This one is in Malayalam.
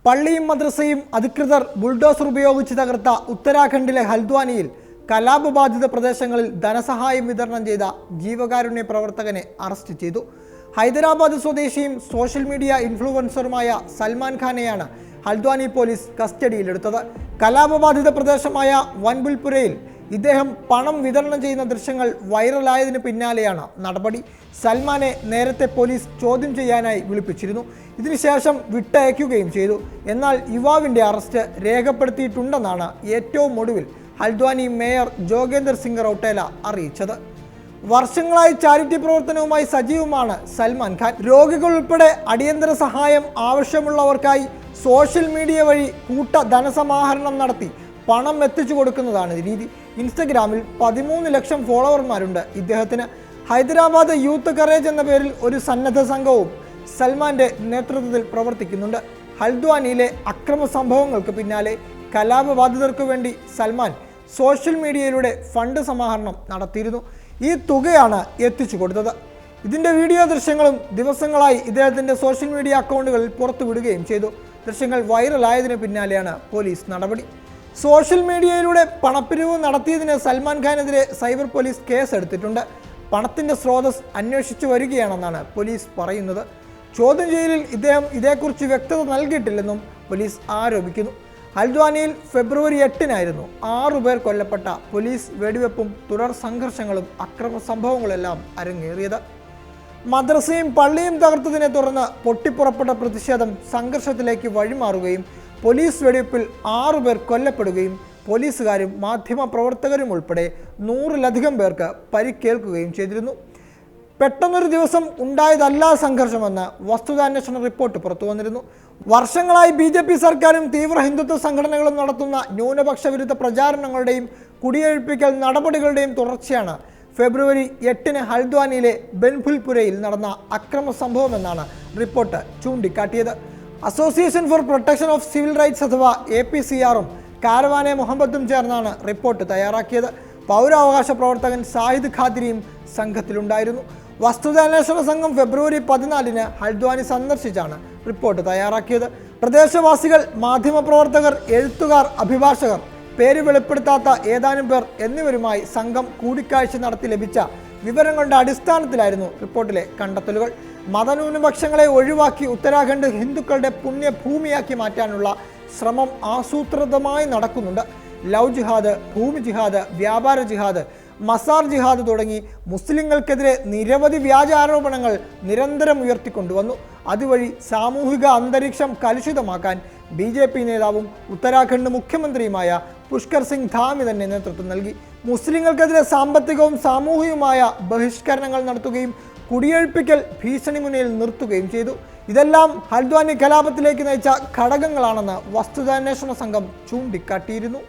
പള്ളിയും മദ്രസയും അധികൃതർ ബുൾഡോസർ ഉപയോഗിച്ച് തകർത്ത ഉത്തരാഖണ്ഡിലെ ഹൽദ്വാനിയിൽ കലാപബാധിത പ്രദേശങ്ങളിൽ ധനസഹായം വിതരണം ചെയ്ത ജീവകാരുണ്യ പ്രവർത്തകനെ അറസ്റ്റ് ചെയ്തു. ഹൈദരാബാദ് സ്വദേശിയും സോഷ്യൽ മീഡിയ ഇൻഫ്ലുവൻസറുമായ സൽമാൻ ഖാനെയാണ് ഹൽദ്വാനി പോലീസ് കസ്റ്റഡിയിലെടുത്തത്. കലാപബാധിത പ്രദേശമായ വൻബുൽപുരയിൽ ഇദ്ദേഹം പണം വിതരണം ചെയ്യുന്ന ദൃശ്യങ്ങൾ വൈറലായതിനു പിന്നാലെയാണ് നടപടി. സൽമാനെ നേരത്തെ പോലീസ് ചോദ്യം ചെയ്യാനായി വിളിപ്പിച്ചിരുന്നു. ഇതിനുശേഷം വിട്ടയക്കുകയും ചെയ്തു. എന്നാൽ യുവാവിൻ്റെ അറസ്റ്റ് രേഖപ്പെടുത്തിയിട്ടുണ്ടെന്നാണ് ഏറ്റവും ഒടുവിൽ ഹൽദ്വാനി മേയർ ജോഗേന്ദർ സിംഗ് റൌട്ടേല അറിയിച്ചത്. വർഷങ്ങളായി ചാരിറ്റി പ്രവർത്തനവുമായി സജീവമാണ് സൽമാൻ ഖാൻ. രോഗികൾ ഉൾപ്പെടെ അടിയന്തര സഹായം ആവശ്യമുള്ളവർക്കായി സോഷ്യൽ മീഡിയ വഴി കൂട്ട ധനസമാഹരണം നടത്തി പണം എത്തിച്ചു കൊടുക്കുന്നതാണ് രീതി. ഇൻസ്റ്റഗ്രാമിൽ 13 ലക്ഷം ഫോളോവർമാരുണ്ട് ഇദ്ദേഹത്തിന്. ഹൈദരാബാദ് യൂത്ത് കറേജ് എന്ന പേരിൽ ഒരു സന്നദ്ധ സംഘവും സൽമാന്റെ നേതൃത്വത്തിൽ പ്രവർത്തിക്കുന്നുണ്ട്. ഹൽദ്വാനിയിലെ അക്രമ സംഭവങ്ങൾക്ക് പിന്നാലെ കലാപബാധിതർക്കു വേണ്ടി സൽമാൻ സോഷ്യൽ മീഡിയയിലൂടെ ഫണ്ട് സമാഹരണം നടത്തിയിരുന്നു. ഈ തുകയാണ് എത്തിച്ചു കൊടുത്തത്. ഇതിൻ്റെ വീഡിയോ ദൃശ്യങ്ങളും ദിവസങ്ങളായി ഇദ്ദേഹത്തിൻ്റെ സോഷ്യൽ മീഡിയ അക്കൗണ്ടുകളിൽ പുറത്തുവിടുകയും ചെയ്തു. ദൃശ്യങ്ങൾ വൈറലായതിനു പിന്നാലെയാണ് പോലീസ് നടപടി. സോഷ്യൽ മീഡിയയിലൂടെ പണപ്പിരിവ് നടത്തിയതിന് സൽമാൻ ഖാനെതിരെ സൈബർ പോലീസ് കേസെടുത്തിട്ടുണ്ട്. പണത്തിൻ്റെ സ്രോതസ് അന്വേഷിച്ചു വരികയാണെന്നാണ് പോലീസ് പറയുന്നത്. ചോദ്യം ചെയ്യലിൽ ഇദ്ദേഹം ഇതേക്കുറിച്ച് വ്യക്തത നൽകിയിട്ടില്ലെന്നും പോലീസ് ആരോപിക്കുന്നു. ഹൽദ്വാനിയിൽ ഫെബ്രുവരി 8-നായിരുന്നു 6 പേർ കൊല്ലപ്പെട്ട പോലീസ് വെടിവെപ്പും തുടർ സംഘർഷങ്ങളും അക്രമ സംഭവങ്ങളെല്ലാം അരങ്ങേറിയത്. മദ്രസയും പള്ളിയും തകർത്തതിനെ തുടർന്ന് പൊട്ടിപ്പുറപ്പെട്ട പ്രതിഷേധം സംഘർഷത്തിലേക്ക് വഴിമാറുകയും പോലീസ് വെടിവെപ്പിൽ 6 പേർ കൊല്ലപ്പെടുകയും പോലീസുകാരും മാധ്യമപ്രവർത്തകരും ഉൾപ്പെടെ 100-ലധികം പേർക്ക് പരിക്കേൽക്കുകയും ചെയ്തിരുന്നു. പെട്ടെന്നൊരു ദിവസം ഉണ്ടായതല്ല സംഘർഷമെന്ന് വസ്തുതാന്വേഷണ റിപ്പോർട്ട് പുറത്തു വന്നിരുന്നു. വർഷങ്ങളായി BJP സർക്കാരും തീവ്ര ഹിന്ദുത്വ സംഘടനകളും നടത്തുന്ന ന്യൂനപക്ഷ വിരുദ്ധ പ്രചാരണങ്ങളുടെയും കുടിയൊഴിപ്പിക്കൽ നടപടികളുടെയും തുടർച്ചയാണ് ഫെബ്രുവരി 8-ന് ഹൽദ്വാനിയിലെ ബൻഭുൽപുരയിൽ നടന്ന അക്രമ സംഭവമെന്നാണ് റിപ്പോർട്ട് ചൂണ്ടിക്കാട്ടിയത്. Association for protection of civil rights അഥവാ APCR-ഉം കാരവാനെ മുഹമ്മദും ചേർന്നാണ് റിപ്പോർട്ട് തയ്യാറാക്കിയത്. പൗരാവകാശ പ്രവർത്തകൻ സാഹിദ് ഖാദിരിയും സംഘത്തിലുണ്ടായിരുന്നു. വസ്തുതാന്വേഷണ സംഘം ഫെബ്രുവരി 14-ന് ഹൽദ്വാനി സന്ദർശിച്ചാണ് റിപ്പോർട്ട് തയ്യാറാക്കിയത്. പ്രദേശവാസികൾ, മാധ്യമപ്രവർത്തകർ, എഴുത്തുകാർ, അഭിഭാഷകർ, പേര് വെളിപ്പെടുത്താത്ത ഏതാനും പേർ എന്നിവരുമായി സംഘം കൂടിക്കാഴ്ച നടത്തി ലഭിച്ച വിവരങ്ങളുടെ അടിസ്ഥാനത്തിലായിരുന്നു റിപ്പോർട്ടിലെ കണ്ടെത്തലുകൾ. മതന്യൂനപക്ഷങ്ങളെ ഒഴിവാക്കി ഉത്തരാഖണ്ഡ് ഹിന്ദുക്കളുടെ പുണ്യഭൂമിയാക്കി മാറ്റാനുള്ള ശ്രമം ആസൂത്രിതമായി നടക്കുന്നുണ്ട്. ലവ് ജിഹാദ്, ഭൂമി ജിഹാദ്, വ്യാപാര ജിഹാദ്, മസാർ ജിഹാദ് തുടങ്ങി മുസ്ലിങ്ങൾക്കെതിരെ നിരവധി വ്യാജ ആരോപണങ്ങൾ നിരന്തരം ഉയർത്തിക്കൊണ്ടുവന്നു. അതുവഴി സാമൂഹിക അന്തരീക്ഷം കലുഷിതമാക്കാൻ BJP നേതാവും ഉത്തരാഖണ്ഡ് മുഖ്യമന്ത്രിയുമായ പുഷ്കർ സിംഗ് ധാമി തന്നെ നേതൃത്വം നൽകി. മുസ്ലിങ്ങൾക്കെതിരെ സാമ്പത്തികവും സാമൂഹികവുമായ ബഹിഷ്കരണങ്ങൾ നടത്തുകയും കുടിയൊഴിപ്പിക്കൽ ഭീഷണി മുന്നിൽ നിർത്തുകയും ചെയ്തു. ഇതെല്ലാം ഹൽദ്വാനി കലാപത്തിലേക്ക് നയിച്ച ഘടകങ്ങളാണെന്ന് വസ്തുതാന്വേഷണ സംഘം ചൂണ്ടിക്കാട്ടിയിരുന്നു.